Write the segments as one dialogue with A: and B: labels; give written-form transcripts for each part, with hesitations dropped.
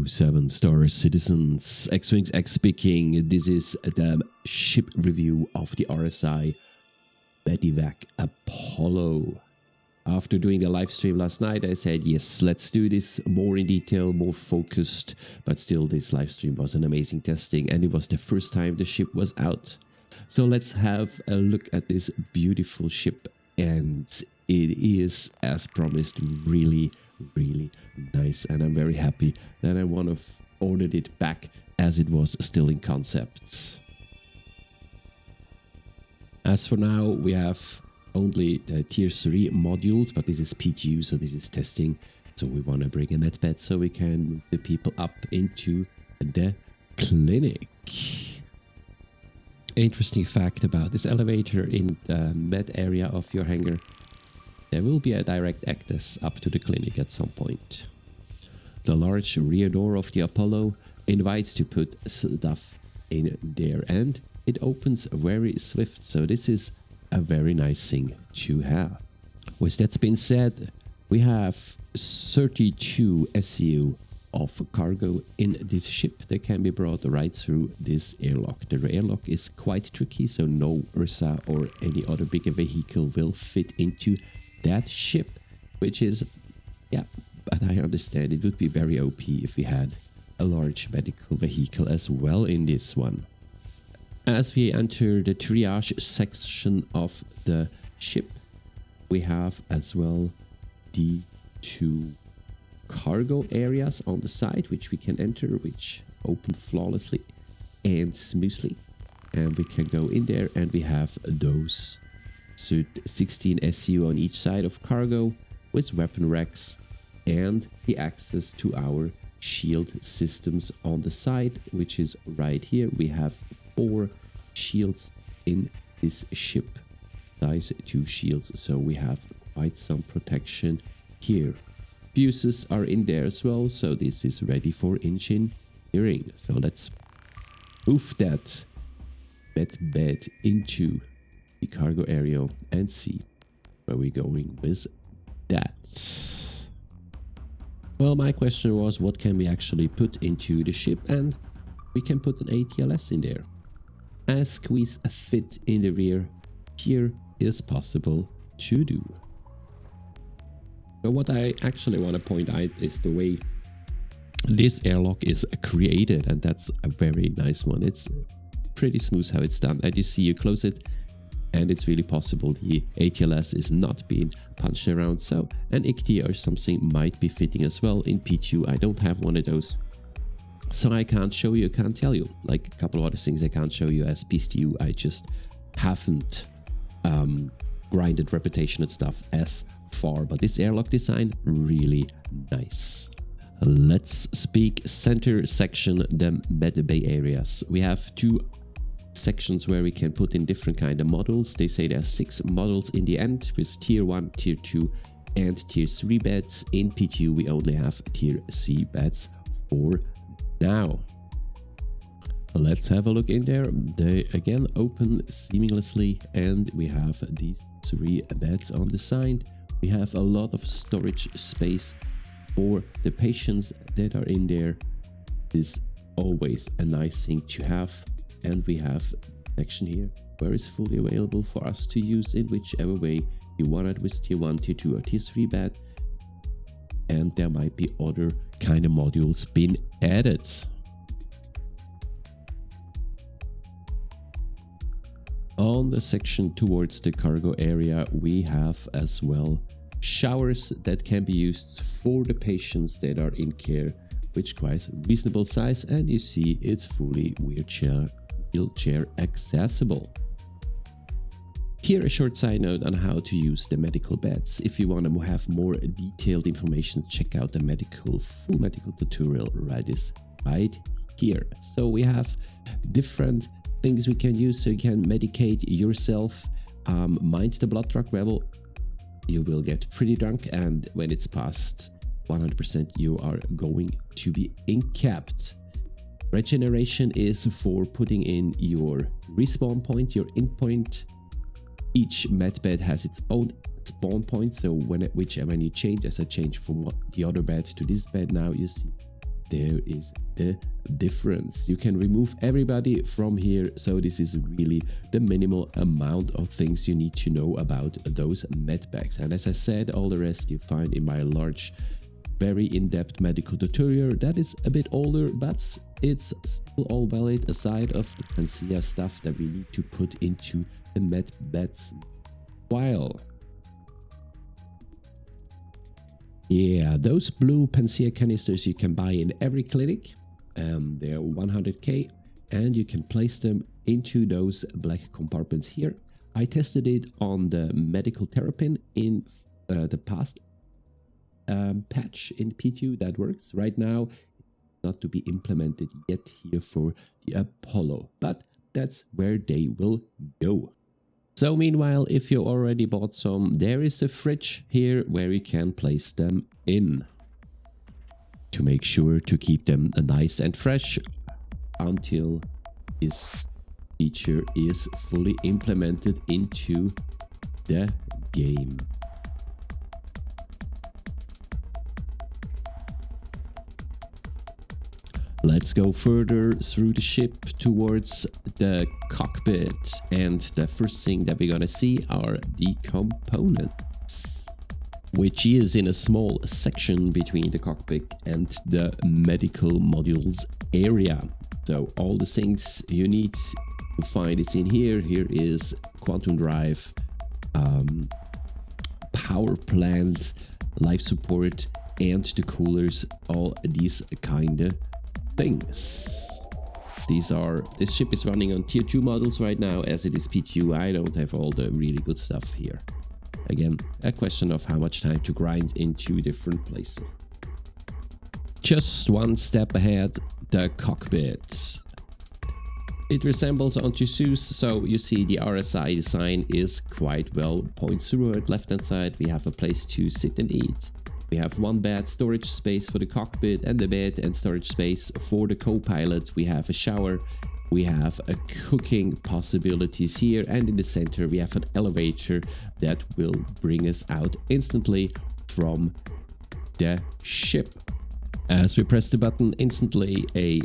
A: 07 StarCitizens, X-Wings X speaking. This is the ship review of the RSI Medivac Apollo. After doing the live stream last night, I said, yes, let's do this more in detail, more focused. But still, this live stream was an amazing testing, and it was the first time the ship was out. So let's have a look at this beautiful ship. And it is, as promised, really nice, and I'm very happy that I want to ordered it back as it was still in concept. As for now, we have only the tier 3 modules, but this is PTU, so this is testing. So we want to bring a medbed so we can move the people up into the clinic. Interesting fact about this elevator: in the med area of your hangar, there will be a direct access up to the clinic at some point. The large rear door of the Apollo invites to put stuff in there, and it opens very swift, so this is a very nice thing to have. With that being said, we have 32 SU of cargo in this ship that can be brought right through this airlock. The airlock is quite tricky, so no RSI or any other bigger vehicle will fit into that ship, which is, yeah, but I understand it would be very OP if we had a large medical vehicle as well in this one. As we enter the triage section of the ship, we have as well the 2 cargo areas on the side which we can enter, which open flawlessly and smoothly, and we can go in there, and we have those 16 SU on each side of cargo with weapon racks and the access to our shield systems on the side, which is right here. We have 4 shields in this ship, size 2 shields, so we have quite some protection here. Fuses are in there as well, so this is ready for engineering. So let's move that medbed into the cargo area and see where we're going with that. Well, my question was, what can we actually put into the ship? And we can put an ATLS in there. A squeeze fit in the rear here is possible to do. But what I actually want to point out is the way this airlock is created, and that's a very nice one. It's pretty smooth how it's done. As you see, you close it, and it's really possible the ATLS is not being punched around, so an ICT or something might be fitting as well. In PTU, I don't have one of those, so I can't show you, can't tell you. Like a couple of other things I can't show you as PTU, I just haven't grinded reputation and stuff as far, but this airlock design, really nice. Let's speak center section, the med bay areas. We have 2 sections where we can put in different kind of models. They say there are 6 models in the end, with tier 1, tier 2 and tier 3 beds. In PTU we only have tier 3 beds for now. Let's have a look in there. They again open seamlessly, and we have these 3 beds on the side. We have a lot of storage space for the patients that are in there. This is always a nice thing to have. And we have a section here where it's fully available for us to use in whichever way you want it, with tier 1, tier 2 or tier 3 bed. And there might be other kind of modules being added. On the section towards the cargo area, we have as well showers that can be used for the patients that are in care, which quite reasonable size, and you see it's fully wheelchair accessible. Here a short side note on how to use the medical beds. If you want to have more detailed information, check out the full medical tutorial right here. So we have different things we can use, so you can medicate yourself. Mind the blood drug level. You will get pretty drunk, and when it's past 100%, you are going to be incapped. Regeneration is for putting in your respawn point, your in point. Each medbed has its own spawn point, so when you change, as I change from the other bed to this bed now, you see there is the difference. You can remove everybody from here, so this is really the minimal amount of things you need to know about those medbags. And as I said, all the rest you find in my large, very in-depth medical tutorial that is a bit older, but it's still all valid aside of the Pancea stuff that we need to put into the medbeds file. Yeah, those blue Pancea canisters you can buy in every clinic. They're 100k, and you can place them into those black compartments here. I tested it on the medical Terrapin in the past patch in PTU. That works. Right now, it's not to be implemented yet here for the Apollo, but that's where they will go. So meanwhile, if you already bought some, there is a fridge here where you can place them in to make sure to keep them nice and fresh until this feature is fully implemented into the game. Let's go further through the ship towards the cockpit, and the first thing that we're gonna see are the components, which is in a small section between the cockpit and the medical modules area. So all the things you need to find is in here. Here is quantum drive, power plant, life support, and the coolers, all these kind of things. This ship is running on tier 2 models right now, as it is PTU. I don't have all the really good stuff here. Again, a question of how much time to grind in 2 different places. Just one step ahead, the cockpit. It resembles onto ASUS, so you see the RSI design is quite well pointed through it. Left hand side, we have a place to sit and eat. We have one bed, storage space for the cockpit, and the bed and storage space for the co-pilot. We have a shower, we have a cooking possibilities here, and in the center we have an elevator that will bring us out instantly from the ship. As we press the button, instantly a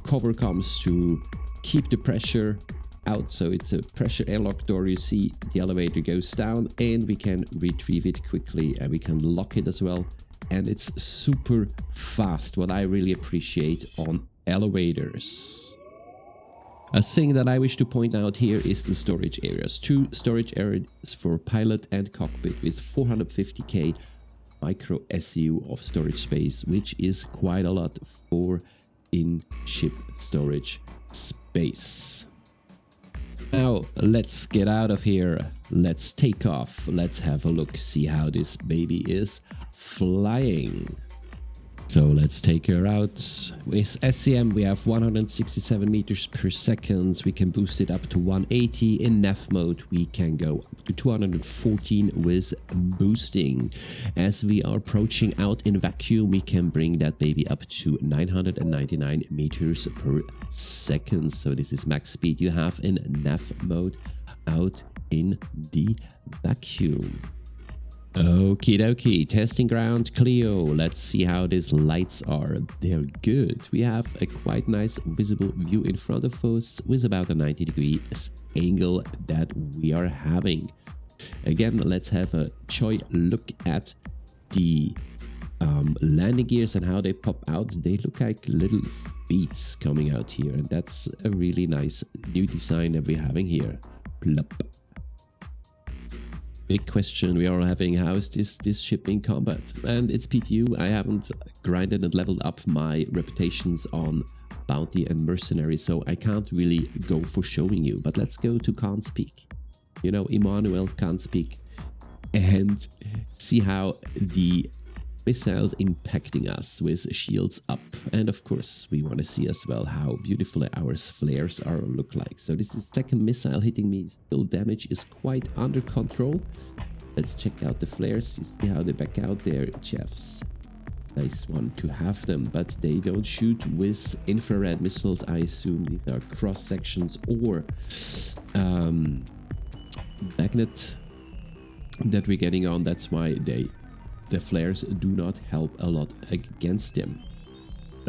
A: cover comes to keep the pressure out, so it's a pressure airlock door. You see the elevator goes down, and we can retrieve it quickly, and we can lock it as well, and it's super fast, what I really appreciate on elevators. A thing that I wish to point out here is the storage areas. 2 storage areas for pilot and cockpit with 450k micro SU of storage space, which is quite a lot for in-ship storage space. Now let's get out of here, let's take off, let's have a look, see how this baby is flying. So let's take her out. With SCM we have 167 meters per second, we can boost it up to 180. In nav mode we can go up to 214 with boosting. As we are approaching out in vacuum, we can bring that baby up to 999 meters per second. So this is max speed you have in nav mode out in the vacuum. Okie dokie, testing ground Clio. Let's see how these lights are. They're good. We have a quite nice visible view in front of us with about a 90 degrees angle that we are having. Again, let's have a joy look at the landing gears and how they pop out. They look like little feet coming out here, and that's a really nice new design that we're having here. Plop. Big question we are having, how is this ship in combat? And it's PTU. I haven't grinded and leveled up my reputations on bounty and mercenary, so I can't really go for showing you. But let's go to Can't Speak. You know, Emmanuel Can't Speak, and see how the missiles impacting us with shields up. And of course we want to see as well how beautiful our flares are look like. So this is second missile hitting me. Still damage is quite under control. Let's check out the flares. You see how they back out there, Jeffs. Nice one to have them, but they don't shoot with infrared missiles. I assume these are cross sections or magnet that we're getting on. That's why the flares do not help a lot against them.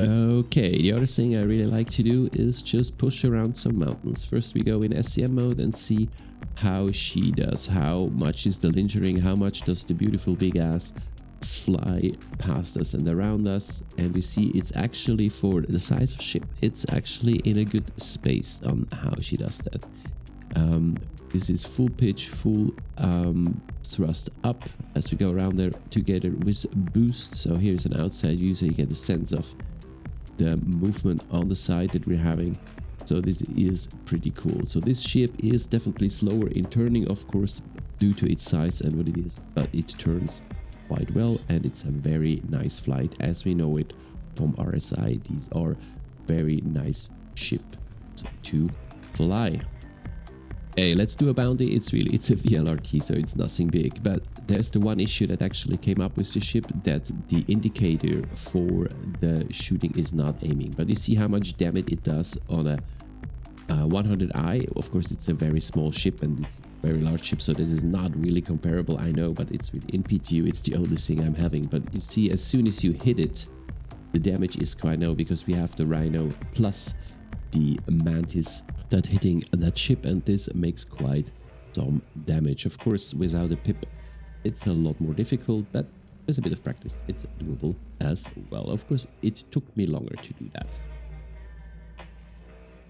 A: Okay, the other thing I really like to do is just push around some mountains. First we go in SCM mode and see how she does, how much is the lingering, how much does the beautiful big ass fly past us and around us, and we see it's actually, for the size of ship, it's actually in a good space on how she does that. This is full pitch, full thrust up as we go around there together with boost. So here's an outside view so you get a sense of the movement on the side that we're having. So this is pretty cool. So this ship is definitely slower in turning, of course, due to its size and what it is, but it turns quite well, and it's a very nice flight as we know it from RSI. These are very nice ships to fly. Hey, let's do a bounty. It's a VLRT, so it's nothing big, but there's the one issue that actually came up with the ship, that the indicator for the shooting is not aiming. But you see how much damage it does on a 100i. Of course, it's a very small ship and it's a very large ship, so this is not really comparable, I know, but it's within PTU. It's the only thing I'm having. But you see, as soon as you hit it, the damage is quite low, because we have the Rhino plus the Mantis that hitting that ship, and this makes quite some damage. Of course, without a pip it's a lot more difficult, but with a bit of practice it's doable as well. Of course, it took me longer to do that.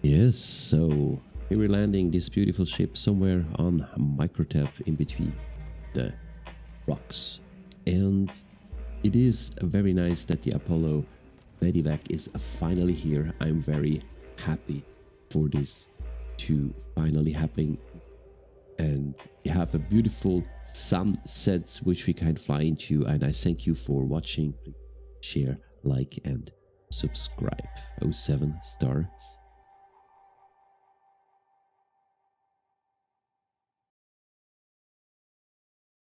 A: Yes, so here we're landing this beautiful ship somewhere on Microtep in between the rocks, and it is very nice that the Apollo Medivac is finally here. I'm very happy for this to finally happen, and we have a beautiful sunset which we can fly into, and I thank you for watching. Please share, like and subscribe. 07 stars.